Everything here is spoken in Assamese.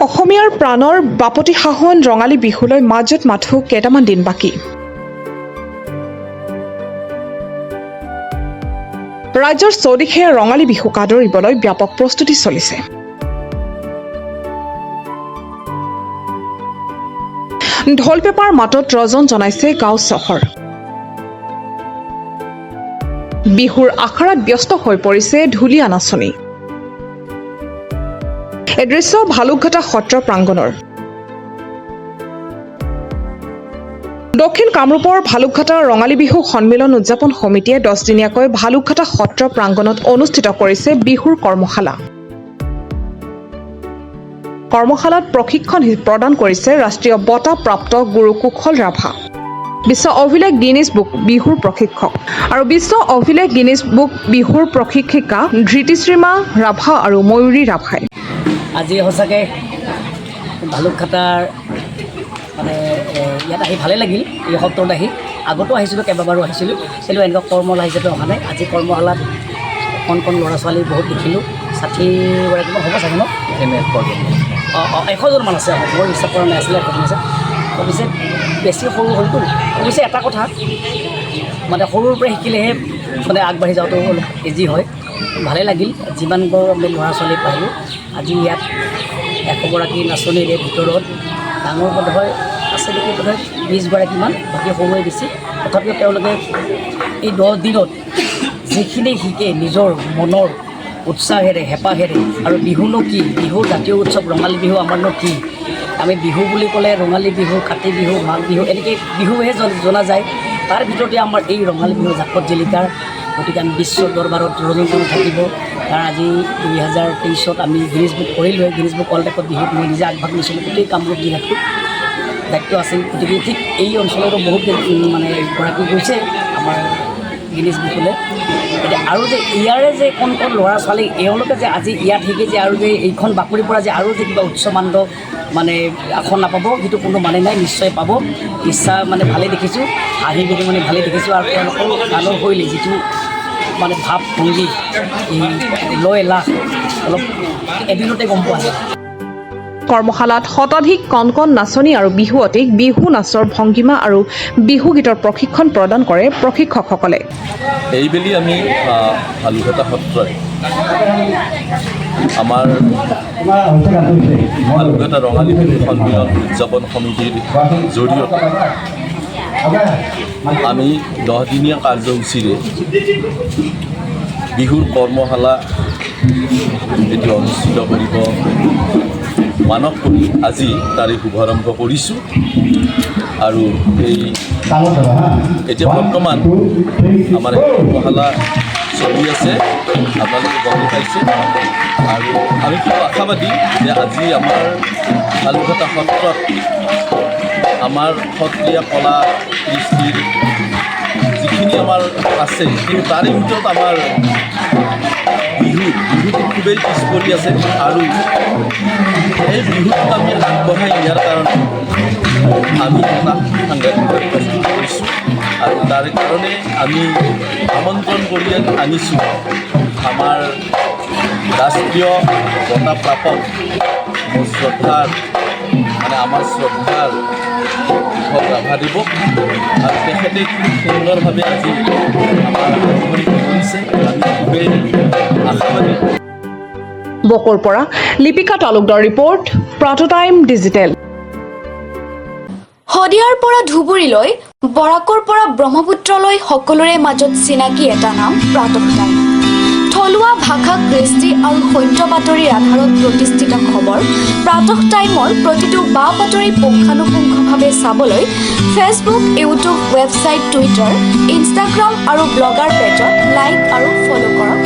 অসমীয়াৰ প্ৰাণৰ বাপতি সাহোন ৰঙালী বিহুলৈ মাজত মাথো কেইটামান দিন বাকী। ৰাজ্যৰ চৌদিশে ৰঙালী বিহুক আদৰিবলৈ ব্যাপক প্ৰস্তুতি চলিছে। ঢোল পেপাৰ মাতত ৰজন জনাইছে গাঁও চহৰ। বিহুৰ আখৰাত ব্যস্ত হৈ পৰিছে ঢুলীয়া নাচনী। এই দৃশ্য ভালুকঘাটা সত্ৰ প্ৰাংগণৰ। দক্ষিণ কামৰূপৰ ভালুকঘাটা ৰঙালী বিহু সন্মিলন উদযাপন সমিতিয়ে 10 দিনীয়াকৈ ভালুকঘাটা সত্ৰ প্ৰাংগণত অনুষ্ঠিত কৰিছে বিহুৰ কৰ্মশালা। কৰ্মশালাত প্ৰশিক্ষণ প্ৰদান কৰিছে ৰাষ্ট্ৰীয় বঁটাপ্ৰাপ্ত গুৰু কুশল ৰাভা, বিশ্ব অভিলেখ গিনিজ বুক বিহুৰ প্ৰশিক্ষক আৰু বিশ্ব অভিলেখ গিনিজ বুক বিহুৰ প্ৰশিক্ষিকা ধৃতিশ্ৰীমা ৰাভা আৰু ময়ূৰী ৰাভাই। আজি সঁচাকৈ ভালুকঘাটাৰ মানে ইয়াত আহি ভালেই লাগিল। এই সত্ৰত আহি আগতো আহিছিলোঁ, কেইবাবাৰো আহিছিলোঁ, কিন্তু এনেকুৱা কৰ্মশালা হিচাপে অহা নাই। আজি কৰ্মশালাত কণ ল'ৰা ছোৱালী বহুত দেখিলোঁ। 60গৰাকীমান হ'ব চাগে ন? 100জনমান আছে। মোৰ হিচাপ কৰা নাই, আছিলে 100জন আছে। অৱশ্যে বেছি সৰু হ'লতো। অৱশ্যে এটা কথা মানে সৰুৰ পৰা শিকিলেহে মানে আগবাঢ়ি যাওঁতেও অলপ ইজি হয়। ভালেই লাগিল যিমানবোৰ আমি ল'ৰা ছোৱালী পালোঁ। আজি ইয়াত 100গৰাকী নাচনীৰে ভিতৰত ডাঙৰ বোধহয় আছে নেকি, বোধহয় 20গৰাকীমান, বাকী সৰুৱে বেছি। তথাপিও তেওঁলোকে এই 10 দিনত যিখিনি শিকে নিজৰ মনৰ উৎসাহেৰে হেঁপাহেৰে, আৰু বিহুনো কি, বিহু জাতীয় উৎসৱ ৰঙালী বিহু আমাৰনো কি, আমি বিহু বুলি ক'লে ৰঙালী বিহু, কাতি বিহু, মাঘ বিহু এনেকৈ বিহুহে জনা যায়। তাৰ ভিতৰতে আমাৰ এই ৰঙালী বিহু জাকত জিলিকাৰ। গতিকে আমি বিশ্ব দৰবাৰত ৰজনজনা থাকিব। কাৰণ আজি 2023ত আমি গিনিজ বুক কৰিলোঁৱে। গিনিজ বুক ৱৰ্ল্ড ৰেকৰ্ড বিহুত মই নিজে আগভাগ লৈছিলোঁ। গোটেই কামৰূপ জিলাটোত দায়িত্ব আছিল। গতিকে ঠিক এই অঞ্চলতো বহুত মানে গৰাকী গৈছে আমাৰ গিনিজ বুকলৈ। এতিয়া আৰু যে ইয়াৰে যে কণ ল'ৰা ছোৱালী এওঁলোকে যে আজি ইয়াত শিকে যে আৰু যে এইখন বাকৰিৰ পৰা যে আৰু যে কিবা উচ্চমানদ মানে আসন নাপাব, সেইটো কোনো মানে নাই, নিশ্চয় পাব। ইচ্ছা মানে ভালেই দেখিছোঁ, হাঁহি মেলি মানে ভালেই দেখিছোঁ। আৰু তেওঁলোকৰ গানৰ শৈলী যিটো মানে ভাৱ ভংগী, এই লয় লাহ অলপ এদিনতে গম পোৱা যায়। কৰ্মশালাত শতাধিক কণ নাচনী আৰু বিহুৱতীক বিহু নাচৰ ভংগীমা আৰু বিহু গীতৰ প্ৰশিক্ষণ প্ৰদান কৰে প্ৰশিক্ষকসকলে। এইবেলি আমি ভালুকঘাটা সত্ৰই আমাৰ ভালুকঘাটা ৰঙালী বিহু সন্মিলন উদযাপন সমিতিৰ জৰিয়তে আমি 10 দিনীয়া কাৰ্যসূচীৰে বিহুৰ কৰ্মশালা এটি অনুষ্ঠিত কৰিব মানস কৰি আজি তাৰে শুভাৰম্ভ কৰিছোঁ। আৰু এই এতিয়া বৰ্তমান আমাৰ কৰ্মশালা চলি আছে, আপোনালোকে গম পাইছে। আৰু আমি খুব আশাবাদী যে আজি আমাৰ ভালুকঘাটা সত্ৰত আমাৰ সত্ৰীয়া কলা কৃষ্টিৰ যিখিনি আমাৰ আছে, কিন্তু তাৰে ভিতৰত আমাৰ বিহুটো খুবেই পিছ পৰি আছে। আৰু এই বিহুটোক আমি আগবঢ়াই নিয়াৰ কাৰণে আমি এটা সাংঘাতিক প্ৰস্তুত কৰিছোঁ। আৰু তাৰ কাৰণে আমি আমন্ত্ৰণ কৰি আনিছোঁ আমাৰ ৰাষ্ট্ৰীয় বঁটাপ্ৰাপক মোৰ শ্ৰদ্ধাৰ মানে আমাৰ শ্ৰদ্ধাৰ ৰাভাদেৱক। আৰু তেখেতে খুব সুন্দৰভাৱে আজি আমাৰ কৰিছে। আমি খুবেই আশাবাদী। বকৰ পৰা লিপিকা তালুকদাৰ ৰিপৰ্ট, প্ৰাত টাইম ডিজিটেল। শদিয়াৰ পৰা ধুবুৰীলৈ, বৰাকৰ পৰা ব্ৰহ্মপুত্ৰলৈ সকলোৰে মাজত চিনাকি এটা নাম প্ৰাত টাইম। থলুৱা ভাষা, কৃষ্টি আৰু সত্য বাতৰিৰ আধাৰত প্ৰতিষ্ঠিত খবৰ প্ৰাত টাইমৰ প্ৰতিটো বা বাতৰি পুংখানুপুংখভাৱে চাবলৈ Facebook, YouTube, website, Twitter, Instagram আৰু ব্লগাৰ পেজত লাইক আৰু ফ'ল' কৰক।